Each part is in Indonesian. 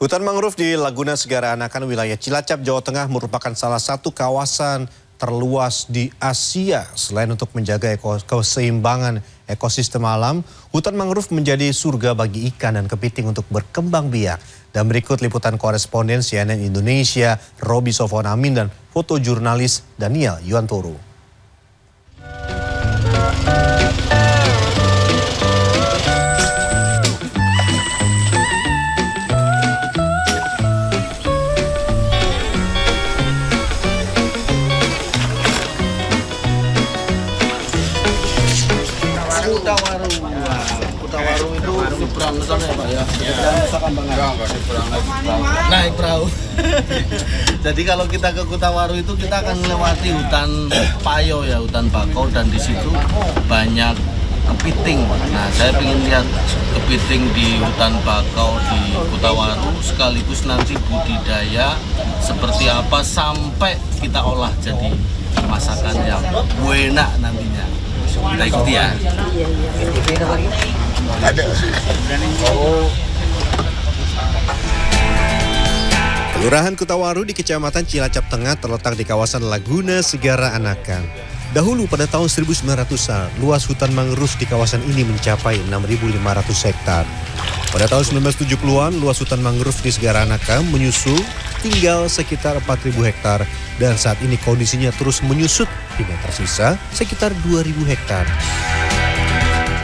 Hutan mangrove di Laguna Segara Anakan, wilayah Cilacap, Jawa Tengah merupakan salah satu kawasan terluas di Asia. Selain untuk menjaga keseimbangan ekosistem alam, hutan mangrove menjadi surga bagi ikan dan kepiting untuk berkembang biak. Dan berikut liputan koresponden CNN Indonesia, Roby Sofwan Amin, dan fotojurnalis Daniel Yuwantoro. Kutawaru itu nyebrang sana ya Pak ya? Naik perahu. Jadi kalau kita ke Kutawaru itu kita akan melewati hutan payo ya, hutan bakau, dan di situ banyak kepiting. Nah, saya ingin lihat kepiting di hutan bakau di Kutawaru, sekaligus nanti budidaya seperti apa sampai kita olah jadi masakan yang enak nantinya. Kita ikuti ya. Kelurahan Kutawaru di Kecamatan Cilacap Tengah terletak di kawasan Laguna Segara Anakan. Dahulu pada tahun 1900-an, luas hutan mangrove di kawasan ini mencapai 6.500 hektar. Pada tahun 1970-an, luas hutan mangrove di Segara Anakan menyusut tinggal sekitar 4.000 hektar. Dan saat ini kondisinya terus menyusut hingga tersisa sekitar 2.000 hektar.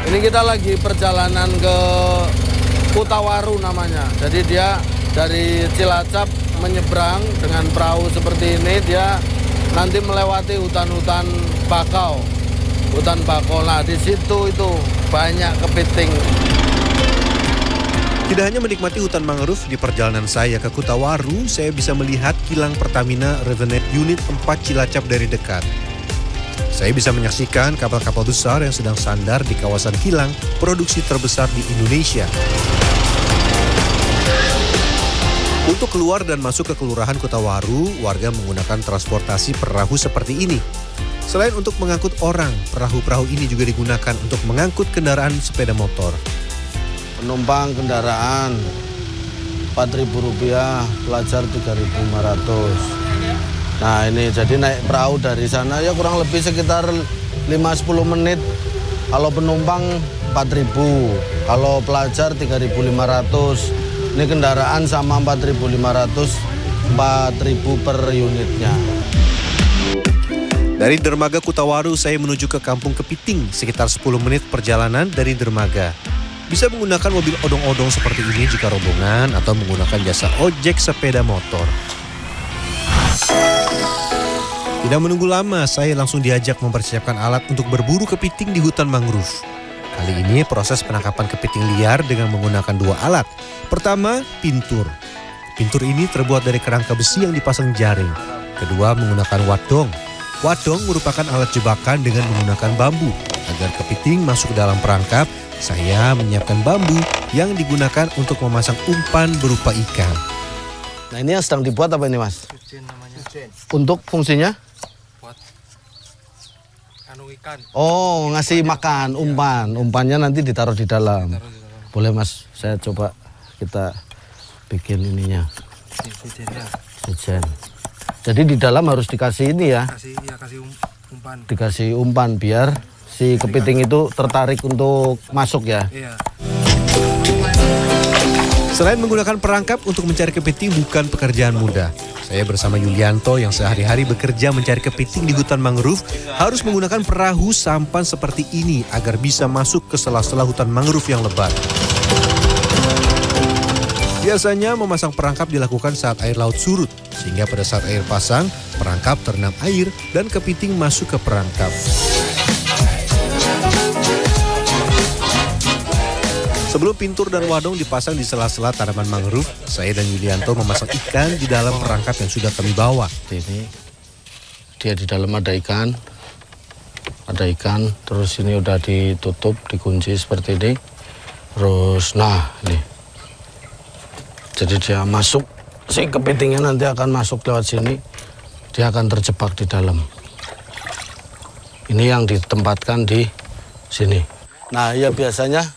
Ini kita lagi perjalanan ke Kutawaru namanya. Jadi dia dari Cilacap menyeberang dengan perahu seperti ini, dia nanti melewati hutan-hutan bakau. Hutan bakau, nah di situ itu banyak kepiting. Tidak hanya menikmati hutan mangrove, di perjalanan saya ke Kutawaru, saya bisa melihat kilang Pertamina Revenant Unit 4 Cilacap dari dekat. Saya bisa menyaksikan kapal-kapal besar yang sedang sandar di kawasan kilang produksi terbesar di Indonesia. Untuk keluar dan masuk ke Kelurahan Kutawaru, warga menggunakan transportasi perahu seperti ini. Selain untuk mengangkut orang, perahu-perahu ini juga digunakan untuk mengangkut kendaraan sepeda motor. Penumpang kendaraan Rp4.000, pelajar Rp3.500. Nah ini jadi naik perahu dari sana ya kurang lebih sekitar 5-10 menit. Kalau penumpang Rp4.000, kalau pelajar Rp3.500. Ini kendaraan sama Rp4.500, Rp4.000 per unitnya. Dari dermaga Kutawaru saya menuju ke Kampung Kepiting, sekitar 10 menit perjalanan dari dermaga. Bisa menggunakan mobil odong-odong seperti ini jika rombongan atau menggunakan jasa ojek sepeda motor. Tidak menunggu lama, saya langsung diajak mempersiapkan alat untuk berburu kepiting di hutan mangrove. Kali ini proses penangkapan kepiting liar dengan menggunakan dua alat. Pertama, pintur. Pintur ini terbuat dari kerangka besi yang dipasang jaring. Kedua, menggunakan wadong. Wadong merupakan alat jebakan dengan menggunakan bambu. Agar kepiting masuk ke dalam perangkap, saya menyiapkan bambu yang digunakan untuk memasang umpan berupa ikan. Nah ini yang sedang dibuat apa ini Mas? Cucin namanya. Untuk fungsinya? Buat ikan. Oh, ngasih makan umpan. Umpannya nanti ditaruh di dalam. Boleh Mas, saya coba kita bikin ininya. Cucin. Jadi di dalam harus dikasih ini ya? Kasih umpan. Dikasih umpan biar si kepiting itu tertarik untuk masuk ya? Iya. Selain menggunakan perangkap untuk mencari kepiting bukan pekerjaan mudah. Saya bersama Yulianto yang sehari-hari bekerja mencari kepiting di hutan mangrove harus menggunakan perahu sampan seperti ini agar bisa masuk ke sela-sela hutan mangrove yang lebat. Biasanya memasang perangkap dilakukan saat air laut surut, sehingga pada saat air pasang, perangkap terendam air dan kepiting masuk ke perangkap. Sebelum pintur dan wadong dipasang di sela-sela tanaman mangrove, saya dan Yulianto memasang ikan di dalam perangkap yang sudah kami bawa. Ini dia di dalam ada ikan, terus ini udah ditutup, dikunci seperti ini. Terus, nah ini, jadi dia masuk, si kepitingnya nanti akan masuk lewat sini, dia akan terjebak di dalam. Ini yang ditempatkan di sini. Nah ya biasanya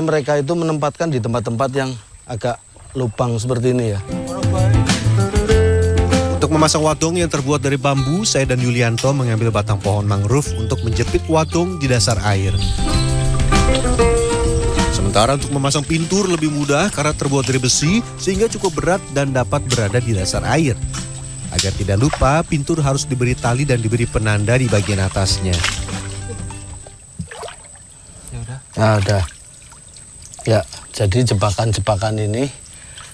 mereka itu menempatkan di tempat-tempat yang agak lubang seperti ini ya. Untuk memasang wadong yang terbuat dari bambu, saya dan Yulianto mengambil batang pohon mangrove untuk menjepit wadong di dasar air. Sementara untuk memasang pintur lebih mudah karena terbuat dari besi sehingga cukup berat dan dapat berada di dasar air. Agar tidak lupa, pintur harus diberi tali dan diberi penanda di bagian atasnya. Ya udah. Nah, udah. Ya, jadi jebakan-jebakan ini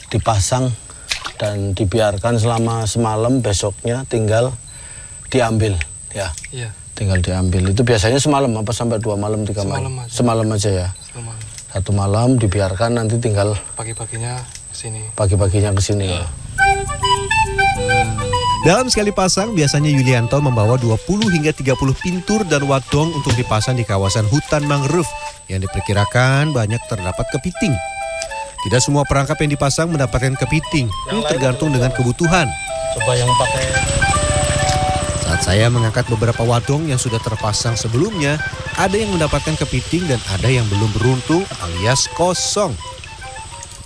dipasang dan dibiarkan selama semalam, besoknya tinggal diambil ya. Iya. Tinggal diambil. Itu biasanya semalam apa sampai 2 malam 3 malam? Semalam aja ya. Semalam. 1 malam dibiarkan, nanti tinggal Pagi-paginya kesini. pagi-paginya ke sini ya. Dalam sekali pasang, biasanya Yulianto membawa 20 hingga 30 pintur dan wadong untuk dipasang di kawasan hutan mangrove yang diperkirakan banyak terdapat kepiting. Tidak semua perangkap yang dipasang mendapatkan kepiting. Ini tergantung dengan kebutuhan. Coba yang pakai. Saat saya mengangkat beberapa wadong yang sudah terpasang sebelumnya, ada yang mendapatkan kepiting dan ada yang belum beruntung alias kosong.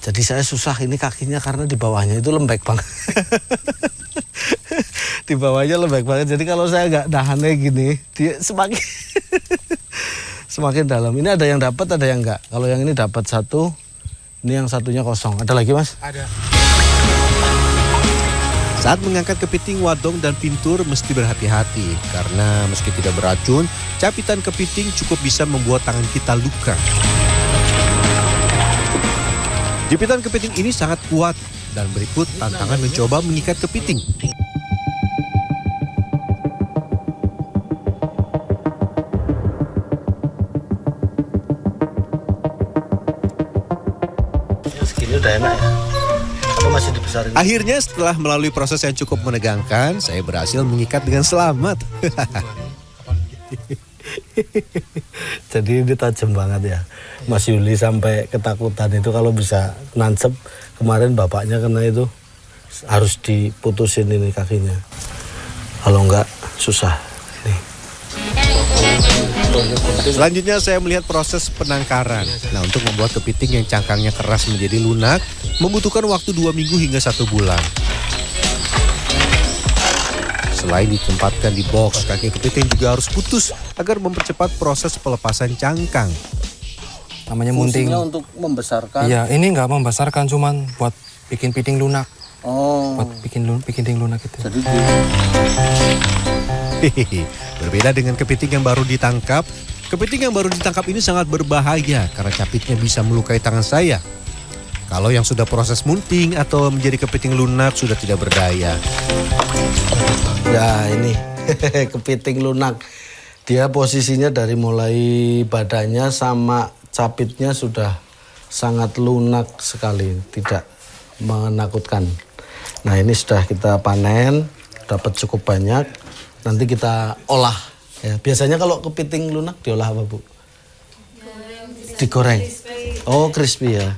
Jadi saya susah ini kakinya karena di bawahnya itu lembek banget. Di bawahnya lembek banget. Jadi kalau saya nggak nahannya gini, dia semakin semakin dalam. Ini ada yang dapat, ada yang enggak. Kalau yang ini dapat 1, ini yang satunya kosong. Ada lagi, Mas? Ada. Saat mengangkat kepiting, wadong, dan pintur mesti berhati-hati karena meski tidak beracun, capitan kepiting cukup bisa membuat tangan kita luka. Jepitan kepiting ini sangat kuat dan berikut tantangan mencoba mengikat kepiting. Segini udah enak ya? Atau masih dibesarin? Akhirnya setelah melalui proses yang cukup menegangkan, saya berhasil mengikat dengan selamat. Jadi ini tajam banget ya. Mas Yuli sampai ketakutan itu kalau bisa nancep. Kemarin bapaknya kena itu harus diputusin ini kakinya. Kalau enggak susah. Nih. Selanjutnya saya melihat proses penangkaran. Nah, untuk membuat kepiting yang cangkangnya keras menjadi lunak, membutuhkan waktu 2 minggu hingga 1 bulan. Selain ditempatkan di box, kaki kepiting juga harus putus agar mempercepat proses pelepasan cangkang. Namanya munting. Fungsinya untuk membesarkan. Iya, ini nggak membesarkan, cuman buat bikin piting lunak. Oh. Buat bikin piting lunak itu. Jadi Hehehe. Berbeda dengan kepiting yang baru ditangkap, kepiting yang baru ditangkap ini sangat berbahaya karena capitnya bisa melukai tangan saya. Kalau yang sudah proses munting atau menjadi kepiting lunak sudah tidak berdaya. ya ini kepiting lunak. Dia posisinya dari mulai badannya sama capitnya sudah sangat lunak sekali, tidak menakutkan. Nah, ini sudah kita panen, dapat cukup banyak. Nanti kita olah. Ya, biasanya kalau kepiting lunak diolah apa, Bu? Digoreng. Oh, crispy ya.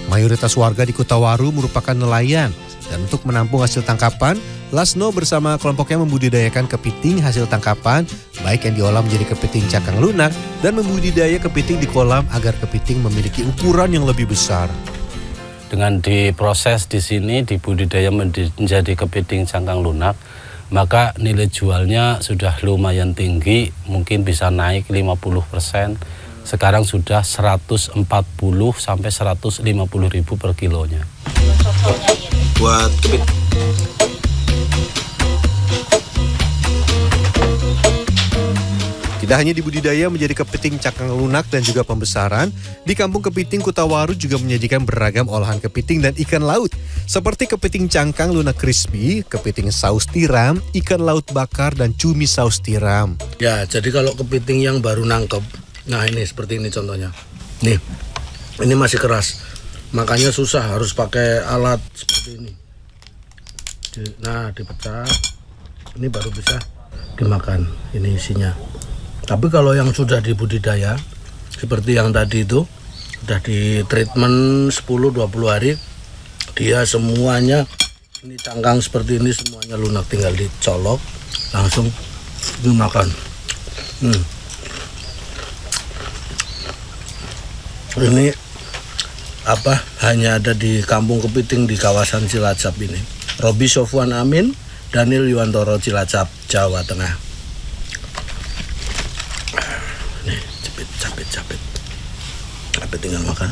Mayoritas warga di Kutawaru merupakan nelayan. Dan untuk menampung hasil tangkapan, Lasno bersama kelompoknya membudidayakan kepiting hasil tangkapan, baik yang diolah menjadi kepiting cangkang lunak dan membudidaya kepiting di kolam agar kepiting memiliki ukuran yang lebih besar. Dengan diproses di sini, dibudidaya menjadi kepiting cangkang lunak, maka nilai jualnya sudah lumayan tinggi, mungkin bisa naik 50%. Sekarang sudah 140 sampai 150 ribu per kilonya. Buat kepiting. Tidak hanya dibudidaya menjadi kepiting cangkang lunak dan juga pembesaran, di Kampung Kepiting Kutawaru juga menyajikan beragam olahan kepiting dan ikan laut, seperti kepiting cangkang lunak crispy, kepiting saus tiram, ikan laut bakar, dan cumi saus tiram. Ya, jadi kalau kepiting yang baru nangkep, nah ini seperti ini contohnya. Nih, ini masih keras, makanya susah, harus pakai alat seperti ini. Nah, dipecah, ini baru bisa dimakan, ini isinya. Tapi kalau yang sudah dibudidaya, seperti yang tadi itu, sudah di treatment 10-20 hari, dia semuanya, ini cangkang seperti ini semuanya lunak, tinggal dicolok, langsung dimakan. Ini hanya ada di Kampung Kepiting di kawasan Cilacap ini. Robi Sofwan Amin, Daniel Yuwantoro, Cilacap, Jawa Tengah. Nih, capit. Capit tinggal makan.